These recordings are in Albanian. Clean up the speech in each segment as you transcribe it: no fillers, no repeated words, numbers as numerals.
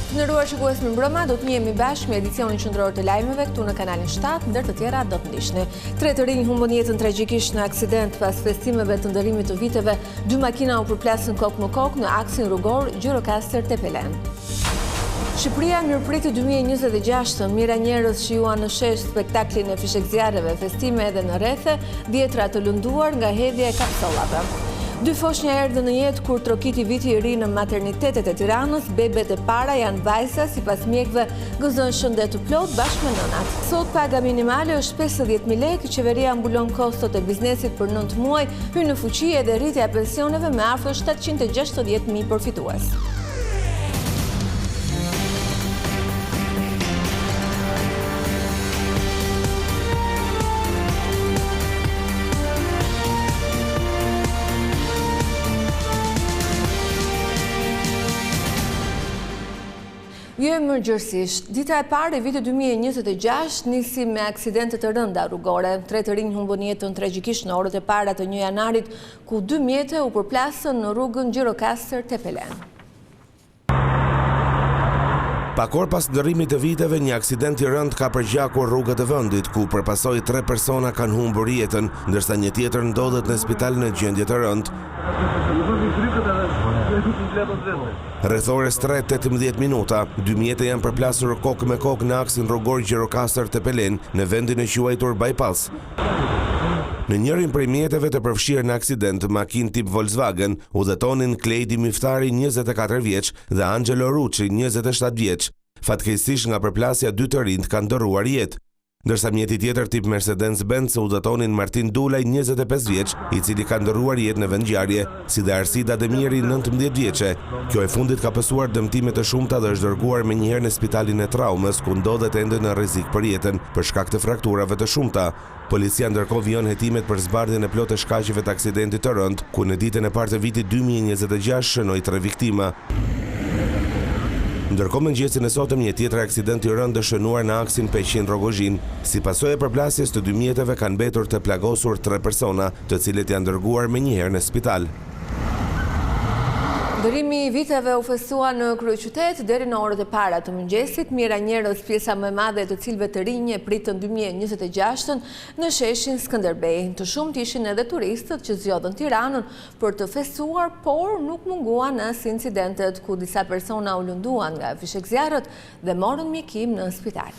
Të nderuar shikues, mirëmbrëma, do të njihemi bashkë me edicionin qendror të lajmeve këtu në kanalin 7, ndër të tjera do të ndiqni. 3 të rinj humbën jetën tragjikisht në aksident pas festimeve të ndërimit të viteve. 2 makina u përplasën kokë më kokë në aksin rrugor Gjirokastër Tepelen. Shqipëria mirëpriti 2026, mira njerëz shijuan në shesh spektaklin e fishekzjarreve, festime edhe në rrethe, dhjetra të lënduar nga hedhja e kapsollave. 2 foshnja erdhën në jetë kur trokiti viti i ri në maternitetet e Tiranës, bebet e para janë vajza, sipas mjekëve gëzon shëndet të plot bashkë me nënat. Sot paga minimale është 50.000 lekë, qeveria mbulon kostot e biznesit për 9 muaj, hyn në fuqi edhe rritja e pensioneve me afër 760.000 përfitues. Jo mëngjesisht, dita e parë e vitit 2026 nisi me aksidente të rënda rrugore. 3 të rinj humbën jetën tragjikisht në orët e para të 1 janarit, ku 2 mjete u përplasën në rrugën Gjirokastër Tepelen. Pak orë pas ndërrimit të viteve, një aksident i rënd ka përgjakur rrugët e vendit, ku përpasoi 3 persona kanë humbur jetën, ndërsa një tjetër ndodhet në spital në gjendje të rënd. Rreth orës 3:18 minuta, 2 mjete janë përplasur kokë me kokë në aksin rrugor Gjirokastër Tepelen në vendin e quajtur bypass. Në njërin prej mjeteve të përfshirë në aksident, makinë tip Volkswagen, udhëtonin Klejdi Miftari, 24 vjeç, dhe Angelo Ruçi, 27 vjeç. Fatkeqësisht nga përplasja 2 të rinj kanë dëruar jetë. Ndërsa mjeti tjetër tip Mercedes-Benz udhëtonin Martin Dulaj, 25 vjeç, i cili ka ndëruar jetë në vendngjarje, si dhe Arsida Demiri, 19 vjeçe. Kjo e fundit ka pësuar dëmtime të shumta dhe është dërguar menjëherë në spitalin e traumës, ku ndodhet ende në rrezik për jetën për shkak të frakturave të shumta. Policia ndërkohë vijon hetimet për zbardhjen e plotë të shkaqeve të aksidentit të rënd, ku në ditën e parë të vitit 2026 shënoi 3 viktima. Ndërkohë mëngjesin e sotëm një tjetër aksident i rënd dëshënuar në aksin Peqin-Rogozhin. Si pasojë e përplasjes të 2 mjeteve kanë mbetur të plagosur 3 persona, të cilët janë dërguar menjëherë në spital. Ndërimi i viteve u festua në kryeqytet deri në orët e para të mëngjesit. Mira njerëz, pjesa më e madhe të cilëve të rinj e pritën 2026 në sheshin Skënderbej. Të shumt ishin edhe turistët që zgjodhen Tiranën për të festuar, por nuk munguan as incidentet ku disa persona u lënduan nga fishekzjarrët dhe morën mjekim në spital.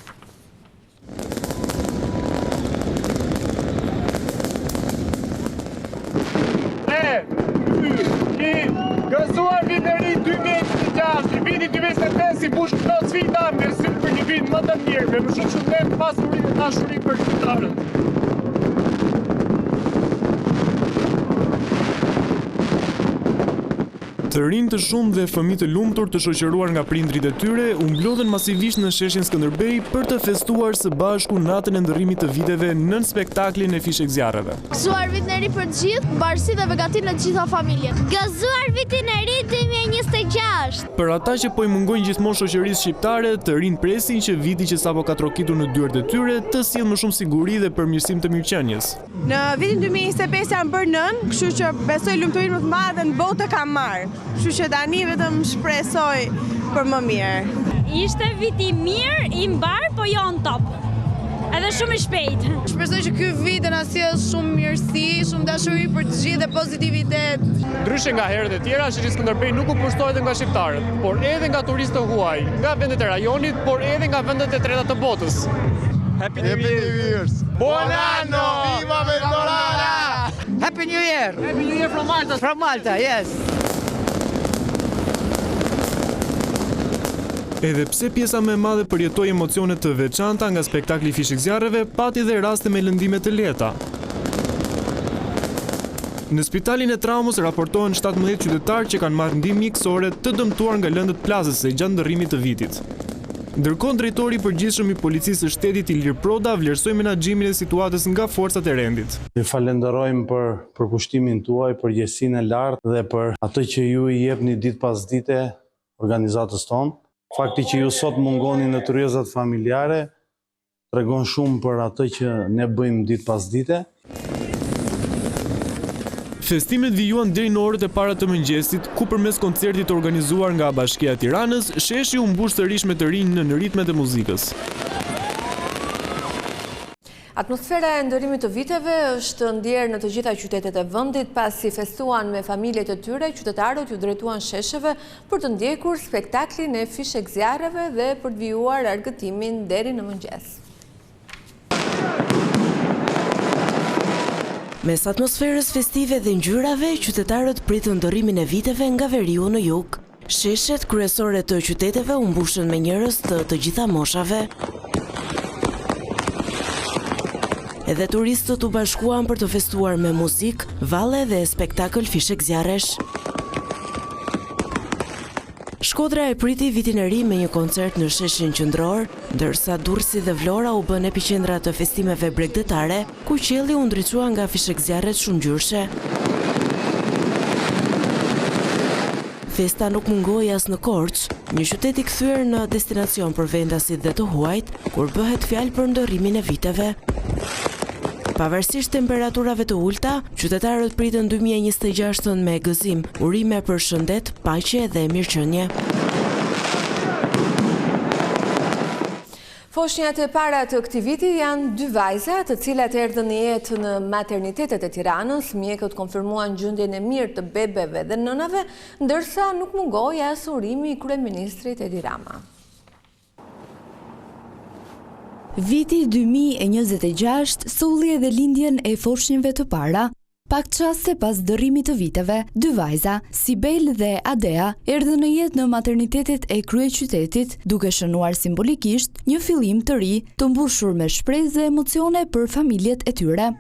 Gëzuar viteri 2026, viti 2025 i bush plot sfida, mirësi për një vit më të mirë, me më shumë shëndet, pasuri dhe dashuri për qytetarët. Të rinj të shumë dhe fëmijë të lumtur të shoqëruar nga prindrit e tyre u mblodhen masivisht në sheshin Skënderbej për të festuar së bashku natën e ndërrimit të viteve nën spektaklin e fishekzjarreve. Gëzuar vitin e ri për të gjithë, mbarësi dhe begati në të gjitha familjen. Gëzuar vitin e ri 2026. Për ata që po i mungojnë gjithmonë shoqërisë shqiptare, të rinj presin që viti që sapo ka trokitur në dyert e tyre të sjellë më shumë siguri dhe përmirësim të mirëqenies. Në vitin 2025 jam bërë nën, kështu që besoj lumturinë më të madhe në botë kam marrë. Kështu që tani vetëm shpresoj për më mirë. Ishte viti mirë, i mbar, po jo on top. Edhe shumë i shpejt. Shpresoj që ky vit na sjell shumë mirësi, shumë dashuri për të gjithë dhe pozitivitet. Ndryshe nga herët e tjera, sheshi Skënderbej nuk u pushtohet nga shqiptarët, por edhe nga turistë huaj, nga vendet e rajonit, por edhe nga vendet e treta të botës. Happy New Year's! Buon anno! Viva Verdolana! Happy New Year! Happy New Year from Malta! From Malta, yes! Edhe pse pjesa më e madhe përjetoi emocione të veçanta nga spektakli i fishekzjarreve, pati dhe raste me lëndime të lehta. Në spitalin e traumës raportohen 17 qytetarë që kanë marrë ndihmë mjekësore të dëmtuar nga lëndët plazëse gjatë ndërrimit të vitit. Ndërkohë drejtori i përgjithshëm i policisë së shtetit Ilir Proda vlerësoi menaxhimin e situatës nga forcat e rendit. Ju falenderojmë për përkushtimin tuaj, për gjësinë e lartë dhe për atë që ju i jepni ditë pas dite organizatës tonë. Fakti që ju sot mungoni në tryezat familjare tregon shumë për atë që ne bëjmë ditë pas dite. Festimet vijuan deri në orët e para të mëngjesit, ku përmes koncertit organizuar nga Bashkia e Tiranës, sheshi u mbush sërish me të rinj në ritmet e muzikës. Atmosfera e ndërimit të viteve është ndjerë në të gjitha qytetet e vendit, pasi festuan me familjet e tyre, qytetarët ju drejtuan shesheve për të ndjekur spektaklin e fishek zjarreve dhe për të vijuar argëtimin deri në mëngjes. Mes atmosferës festive dhe ngjyrave, qytetarët pritën ndërimin e viteve nga veriu në jug. Sheshet kryesore të qyteteve u mbushën me njerëz të gjitha moshave. Edhe turistët u bashkuan për të festuar me muzikë, valle dhe spektakël fishek zjarresh. Shkodra e priti vitin e ri me një koncert në sheshin qendror, ndërsa Durrësi dhe Vlora u bën epiqendra të festimeve bregdetare, ku qielli u ndriçua nga fishek zjarret shumëngjyrshe. Festa nuk mungoi as në Korçë, një qytet i kthyer në destinacion për vendasit dhe të huajt, kur bëhet fjalë për ndërrimin e viteve. Pavarësisht temperaturave të ulta, qytetarët pritën 2026 me gëzim, urime për shëndet, paqe dhe mirëqenie. Foshnjat e para të këtij viti janë 2 vajza, të cilat erdhën në jetë në maternitetet e Tiranës. Mjekët konfirmuan gjendjen e mirë të bebeve dhe nënave, ndërsa nuk mungoi as urimi i kryeministrit Edi Rama. Viti 2026 solli edhe lindjen e foshnjëve të para. Pak qaste pas dërrimit të viteve, 2 vajza, Sibel dhe Adea, erdhën në jetë në maternitetet e kryeqytetit, duke shënuar simbolikisht një fillim të ri, të mbushur me shpresë dhe emocione për familjet e tyre.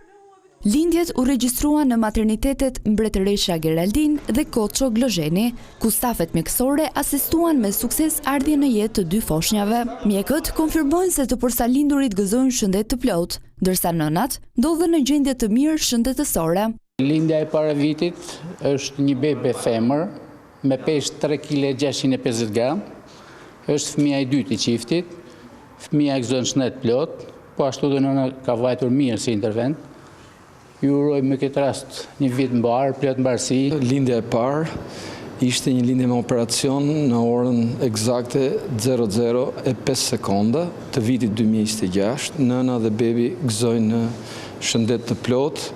Lindjet u regjistruan në maternitetet Mbretëresha Geraldin dhe Koço Glozheni, ku stafet mjekësore asistuan me sukses ardhjen në jetë të 2 foshnjave. Mjekët konfirmojnë se të përsa lindurit gëzojnë shëndet të plotë, ndërsa nënat ndodhen në gjendje të mirë shëndetësore. Lindja e para vitit është një bebe femër me peshë 3 kg 650 gram. Është fëmia i dytë i qiftit. Fëmia gëzon shëndet plot, po ashtu dhe nëna ka vajtur mirë si intervent. Ju uroj me këtë rast një vit mbar, plot mbarësi. Lindja e parë ishte një lindje me operacion në orën eksakte 00:05 sekonda të vitit 2026. Nëna dhe bebi gëzojnë në shëndet të plot.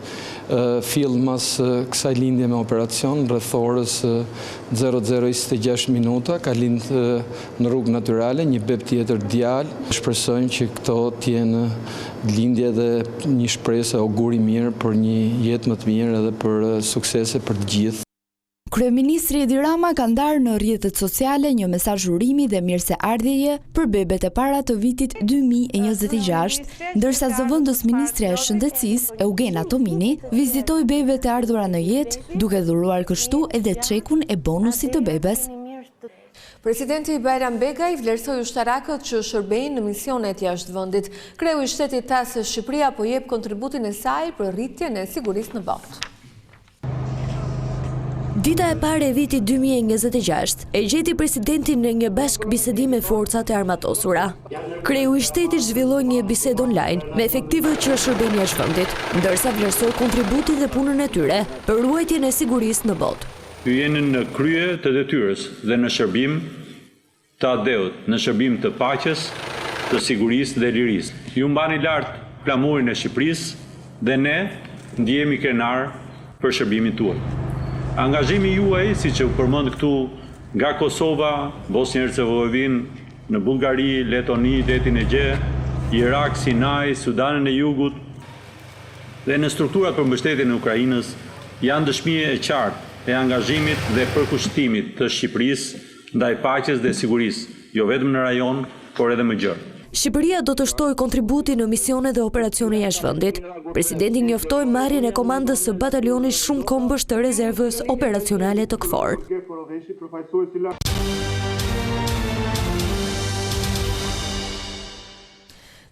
Fill mas kësaj lindje me operacion, rreth orës 00:26 minuta, ka lind në rrugë natyrale një beb tjetër djalë. Shpresojmë që këto t'jenë lindje dhe një shpresë auguri mirë për një jetë më të mirë edhe për suksese për të gjithë. Kryeministri Edi Rama ka ndarë në rrjetet sociale një mesazh urimi dhe mirëseardhjeje për bebet e para të vitit 2026, ndërsa zëvendës Ministrja e Shëndetësisë, Eugena Tomini, vizitoi bebet e ardhura në jetë, duke dhuruar kështu edhe çekun e bonusit të bebes. Presidenti Bajram Begaj vlerësoi ushtarakët që shërbejnë në misionet jashtë vendit. Kreu i shtetit tha se Shqipëria po jep kontributin e saj për rritjen e sigurisë në botë. Dita e parë e vitit 2026 e gjeti presidentin në një bashkëbisedim me forcat e armatosura. Kreu i shtetit zhvilloi një bisedë online me efektivët që shërbejnë jashtë vendit, ndërsa vlerësoi kontributin dhe punën e tyre për ruajtjen e sigurisë në botë. Ju jeni në krye të detyrës dhe në shërbim të adeut, në shërbim të paqes, të sigurisë dhe lirisë. Ju mbani lart flamurin e Shqipërisë dhe ne ndjehemi krenar për shërbimin tuaj. Angazhimi juaj, siç u përmend këtu, nga Kosova, Bosnjë-Hercegovinë, në Bullgari, Letoni, Detin e Gje, Irak, Sinai, Sudanin e Jugut dhe në strukturat për mbështetjen e Ukrainës janë dëshmie e qartë e angazhimit dhe përkushtimit të Shqipërisë ndaj paqes dhe sigurisë, jo vetëm në rajon, por edhe më gjerë. Shqipëria do të shtojë kontributi në misione dhe operacione jashtë vendit. Presidenti njoftoi marrjen e komandës së batalionit shumë kombësh të rezervës operacionale të KFOR.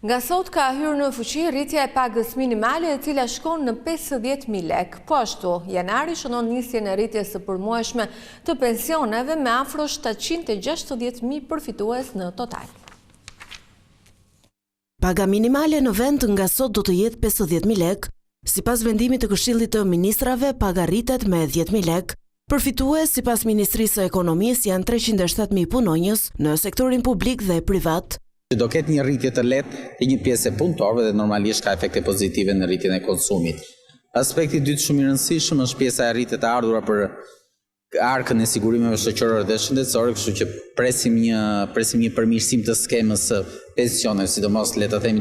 Nga sot ka hyrë në fuqi rritja e pagës minimale e cila shkon në 50.000 lek. Po ashtu, janari shënon nisjen e rritjes së përmuajshme të pensioneve me afro 760.000 përfitues në total. Paga minimale në vend nga sot do të jetë 50.000 lek, Sipas vendimit të Këshillit të Ministrave, paga rritet me 10.000 lekë. Përfitues sipas Ministrisë së Ekonomisë janë 307.000 punonjës në sektorin publik dhe privat. Do ketë një rritje të lehtë të një pjesë punëtorëve dhe normalisht ka efekte pozitive në rritjen e konsumit. Aspekti i dytë shumë i rëndësishëm është pjesa e rritjeve të ardhura për arkën e sigurimeve shoqërore dhe shëndetësore, kështu që presim një përmirësim të skemës së pensioneve, sidomos le të themi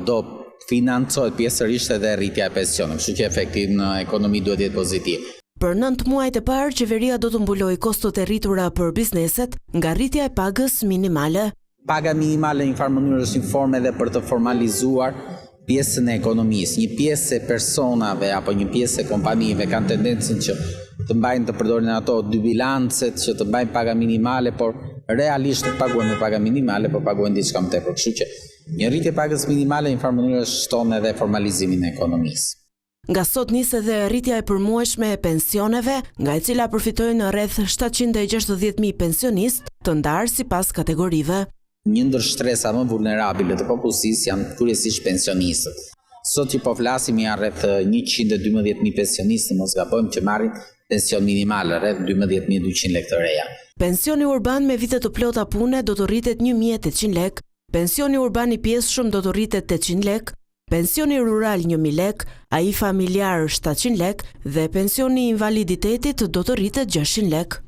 do financohet pjesërisht edhe rritja e pensioneve, kështu që efekti në ekonomi duhet të jetë pozitiv. Për 9 muajt e parë, qeveria do të mbulojë kostot e rritura për bizneset nga rritja e pagës minimale. Paga minimale në një farë mënyrë është një formë edhe për të formalizuar pjesën e ekonomisë. Një pjesë e personave apo një pjesë e kompanive kanë tendencën që të mbajnë të përdorin ato dy bilancet, që të mbajnë paga minimale, por realisht nuk paguajnë me paga minimale, por paguajnë diçka më tepër. Kështu që një rritje pagës minimale në një farë mënyrë shton edhe formalizimin e ekonomisë. Nga sot nis edhe rritja e përmuajshme e pensioneve, nga e cila përfitojnë rreth 760.000 pensionistë, të ndarë sipas kategorive. Një ndër shtresa më vulnerabile të popullsisë janë kryesisht pensionistët. Sot që po flasim janë rreth 112.000 pensionistë, mos gabojmë, që marrin pension minimal rreth 12.200 lekë të reja. Pensioni urban me vite të plota pune do të rritet 1.800 lekë, pensioni urban i pjesëshëm do të rritet 800 lekë, pensioni rural 1.000 lekë, ai familjar 700 lekë dhe pensioni i invaliditetit do të rritet 600 lekë.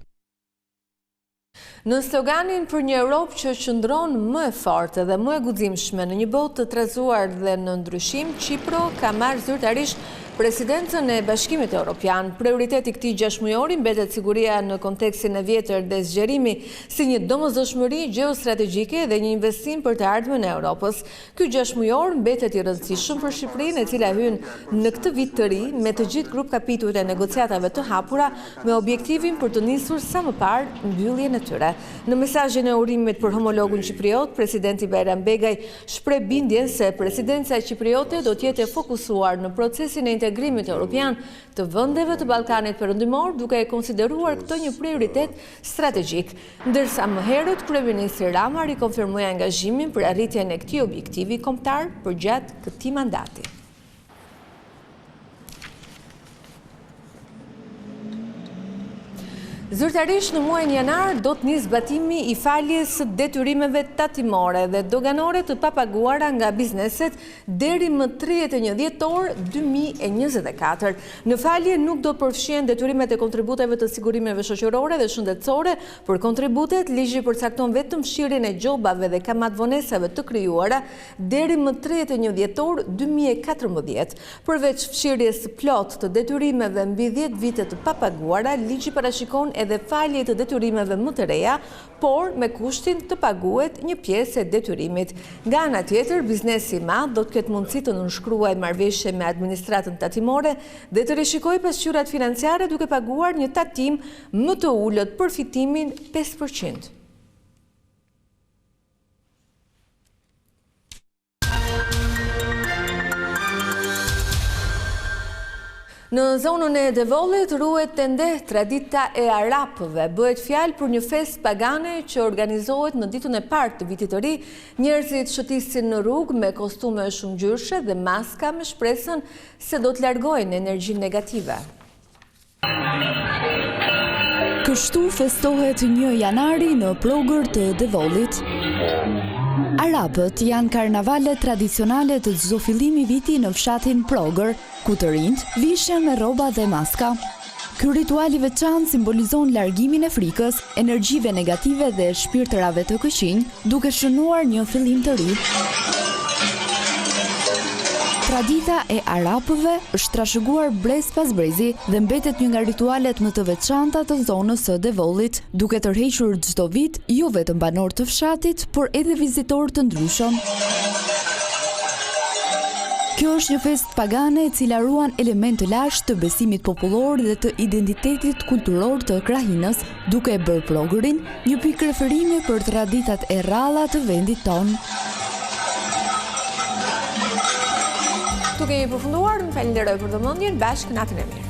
Në sloganin për një Europë që qëndron më e fortë dhe më e guximshme në një botë të trazuar dhe në ndryshim, Çipro ka marrë zyrtarisht presidencën e Bashkimit Evropian. Prioriteti i këtij 6 mujori mbetet siguria në kontekstin e vjetër dhe zgjerimi si një domosdoshmëri gjeostrategjike dhe një investim për të ardhmen e Europës. Ky 6 mujor mbetet i rëndësishëm për Shqipërinë, e cila hyn në këtë vit të ri me të gjithë grup kapitujt e negociatave të hapura me objektivin për të nisur sa më parë mbylljen e tyre. Në mesazhin e urimit për homologun qipriot, presidenti Bajram Begaj shpreh bindjen se presidenca qipriote do të jetë e fokusuar në procesin e integrimit evropian të vendeve të Ballkanit Perëndimor, duke e konsideruar këtë një prioritet strategjik. Ndërsa më herët kryeministri Rama rikonfirmoi angazhimin për arritjen e këtij objektivi kombëtar përgjatë këtij mandati. Zyrtarisht në muajin janar do të nis zbatimi i faljes së detyrimeve tatimore dhe doganore të papaguara nga bizneset deri më 31 dhjetor 2024. Në falje nuk do përfshihen detyrimet e kontributeve të sigurimeve shoqërore dhe shëndetësore. Për kontributet, ligji përcakton vetëm fshirjen e gjobave dhe kamatvonesave të krijuara deri më 31 dhjetor 2014. Përveç fshirjes së plotë të detyrimeve mbi 10 vite të papaguara, ligji parashikon edhe falje të detyrimeve më të reja, por me kushtin të paguhet një pjesë e detyrimit. Nga ana tjetër, biznesi i madh do të ketë mundësi të nënshkruajë marrëveshje me administratën tatimore dhe të rishikojë pasqyrat financiare duke paguar një tatim më të ulët për fitimin 5%. Në zonën e Devollit ruhet ende tradita e arapëve. Bëhet fjalë për një fest pagane që organizohet në ditën e parë të vitit të ri. Njerëzit shëtisin në rrugë me kostume shumëngjyrshë dhe maska me shpresën se do të largojnë energjinë negative. Kështu festohet 1 janari në plogër të Devollit. Arapët janë karnavale tradicionale të çdo fillimi viti në fshatin Plogër, ku të rinjt vishen me rroba dhe maska. Ky ritual i veçantë simbolizon largimin e frikës, energjive negative dhe shpirtërave të këqinj, duke shënuar një fillim të ri. Tradita e arapëve është trashëguar brez pas brezi dhe mbetet një nga ritualet më të veçanta të zonës së Devollit, duke tërhequr çdo vit jo vetëm banor të fshatit, por edhe vizitorë të ndryshëm. Kjo është një fest pagane e cila ruan element të lashtë të besimit popullor dhe të identitetit kulturor të krahinës, duke e bërë Plogërin një pikë referimi për traditat e rralla të vendit tonë. Tu kemi përfunduar, më falenderoj për vëmendjen, bashkë natën e mirë.